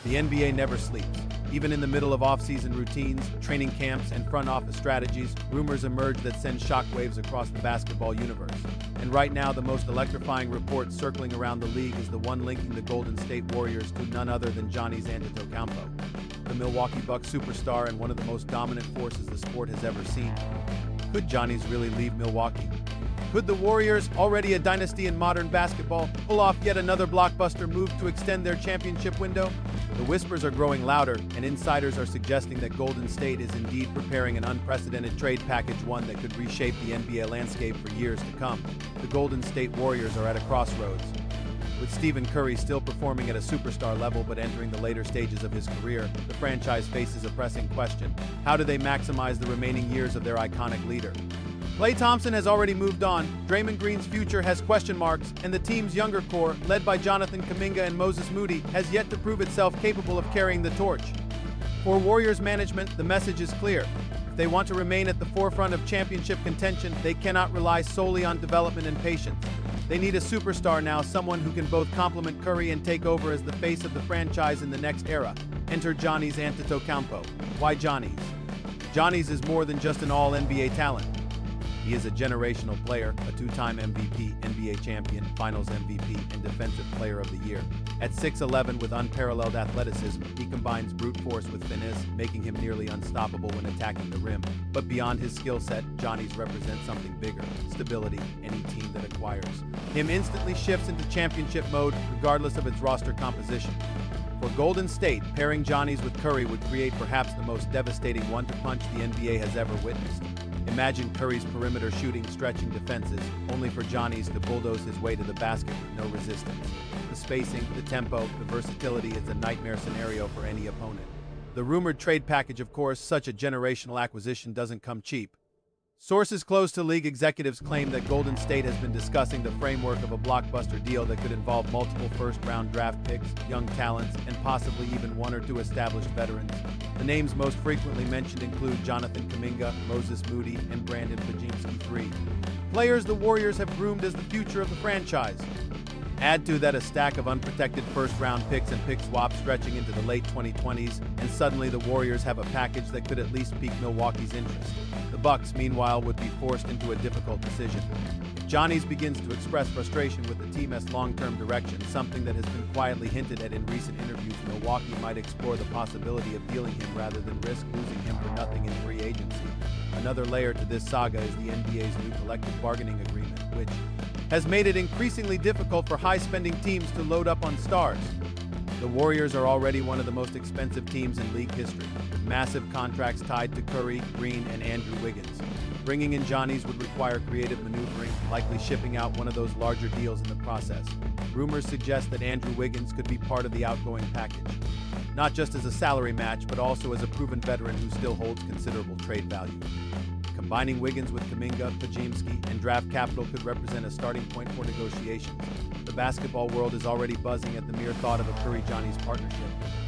The NBA never sleeps. Even in the middle of off-season routines, training camps, and front office strategies, rumors emerge that send shockwaves across the basketball universe. And right now, the most electrifying report circling around the league is the one linking the Golden State Warriors to none other than Giannis Antetokounmpo, the Milwaukee Bucks superstar and one of the most dominant forces the sport has ever seen. Could Giannis really leave Milwaukee? Could the Warriors, already a dynasty in modern basketball, pull off yet another blockbuster move to extend their championship window? The whispers are growing louder, and insiders are suggesting that Golden State is indeed preparing an unprecedented trade package, one that could reshape the NBA landscape for years to come. The Golden State Warriors are at a crossroads. With Stephen Curry still performing at a superstar level but entering the later stages of his career, the franchise faces a pressing question. How do they maximize the remaining years of their iconic leader? Klay Thompson has already moved on, Draymond Green's future has question marks, and the team's younger core, led by Jonathan Kuminga and Moses Moody, has yet to prove itself capable of carrying the torch. For Warriors management, the message is clear. If they want to remain at the forefront of championship contention, they cannot rely solely on development and patience. They need a superstar now, someone who can both complement Curry and take over as the face of the franchise in the next era. Enter Giannis Antetokounmpo. Why Giannis? Giannis is more than just an all-NBA talent. He is a generational player, a two-time MVP, NBA champion, Finals MVP, and Defensive Player of the Year. At 6'11" with unparalleled athleticism, he combines brute force with finesse, making him nearly unstoppable when attacking the rim. But beyond his skill set, Giannis represents something bigger: stability. Any team that acquires him instantly shifts into championship mode, regardless of its roster composition. For Golden State, pairing Giannis with Curry would create perhaps the most devastating one-two punch the NBA has ever witnessed. Imagine Curry's perimeter shooting, stretching defenses, only for Giannis to bulldoze his way to the basket with no resistance. The spacing, the tempo, the versatility is a nightmare scenario for any opponent. The rumored trade package, of course, such a generational acquisition doesn't come cheap. Sources close to league executives claim that Golden State has been discussing the framework of a blockbuster deal that could involve multiple first-round draft picks, young talents, and possibly even one or two established veterans. The names most frequently mentioned include Jonathan Kuminga, Moses Moody, and Brandon Pajimski III. Players the Warriors have groomed as the future of the franchise. Add to that a stack of unprotected first-round picks and pick swaps stretching into the late 2020s, and suddenly the Warriors have a package that could at least pique Milwaukee's interest. The Bucks, meanwhile, would be forced into a difficult decision. If Giannis begins to express frustration with the team's long-term direction, something that has been quietly hinted at in recent interviews, Milwaukee might explore the possibility of dealing him rather than risk losing him for nothing in free agency. Another layer to this saga is the NBA's new collective bargaining agreement, which has made it increasingly difficult for high-spending teams to load up on stars. The Warriors are already one of the most expensive teams in league history, with massive contracts tied to Curry, Green, and Andrew Wiggins. Bringing in Giannis would require creative maneuvering, likely shipping out one of those larger deals in the process. Rumors suggest that Andrew Wiggins could be part of the outgoing package, not just as a salary match, but also as a proven veteran who still holds considerable trade value. Combining Wiggins with Kuminga, Pajimski, and draft capital could represent a starting point for negotiations. The basketball world is already buzzing at the mere thought of a Curry-Giannis partnership.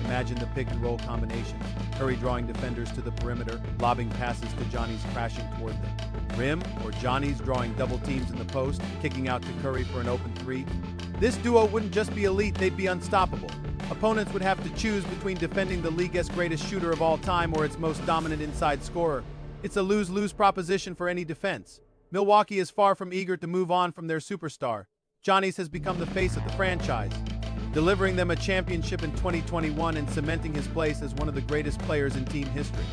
Imagine the pick-and-roll combinations: Curry drawing defenders to the perimeter, lobbing passes to Giannis crashing toward the rim, or Giannis drawing double teams in the post, kicking out to Curry for an open three. This duo wouldn't just be elite, they'd be unstoppable. Opponents would have to choose between defending the league's greatest shooter of all time or its most dominant inside scorer. It's a lose-lose proposition for any defense. Milwaukee is far from eager to move on from their superstar. Giannis has become the face of the franchise, delivering them a championship in 2021 and cementing his place as one of the greatest players in team history.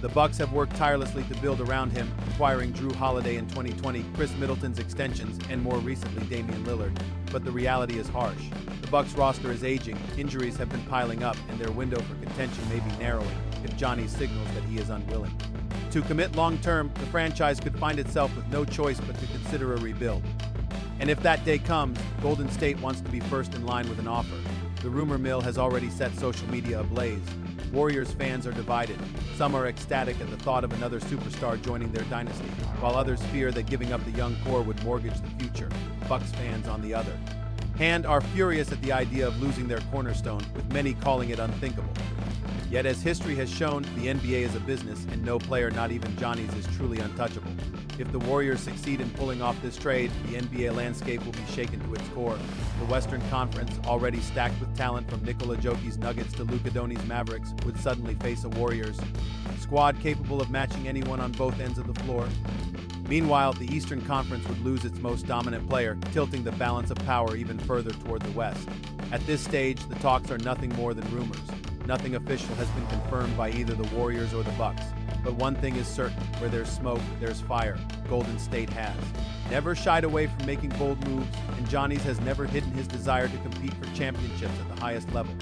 The Bucks have worked tirelessly to build around him, acquiring Drew Holiday in 2020, Chris Middleton's extensions, and more recently Damian Lillard. But the reality is harsh. The Bucks roster is aging, injuries have been piling up, and their window for contention may be narrowing if Giannis signals that he is unwilling to commit long-term. The franchise could find itself with no choice but to consider a rebuild. And if that day comes, Golden State wants to be first in line with an offer. The rumor mill has already set social media ablaze. Warriors fans are divided. Some are ecstatic at the thought of another superstar joining their dynasty, while others fear that giving up the young core would mortgage the future. Bucks fans, on the other hand, are furious at the idea of losing their cornerstone, with many calling it unthinkable. Yet as history has shown, the NBA is a business, and no player, not even Giannis, is truly untouchable. If the Warriors succeed in pulling off this trade, the NBA landscape will be shaken to its core. The Western Conference, already stacked with talent from Nikola Jokic's Nuggets to Luka Doncic's Mavericks, would suddenly face a Warriors squad capable of matching anyone on both ends of the floor. Meanwhile, the Eastern Conference would lose its most dominant player, tilting the balance of power even further toward the West. At this stage, the talks are nothing more than rumors. Nothing official has been confirmed by either the Warriors or the Bucks. But one thing is certain, where there's smoke, there's fire. Golden State has never shied away from making bold moves, and Giannis has never hidden his desire to compete for championships at the highest level.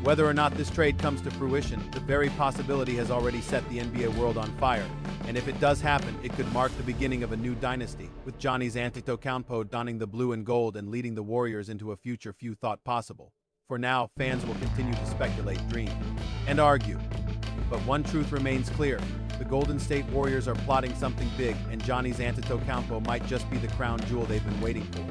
Whether or not this trade comes to fruition, the very possibility has already set the NBA world on fire. And if it does happen, it could mark the beginning of a new dynasty, with Giannis Antetokounmpo donning the blue and gold and leading the Warriors into a future few thought possible. For now, fans will continue to speculate, dream, and argue. But one truth remains clear. The Golden State Warriors are plotting something big, and Giannis Antetokounmpo might just be the crown jewel they've been waiting for.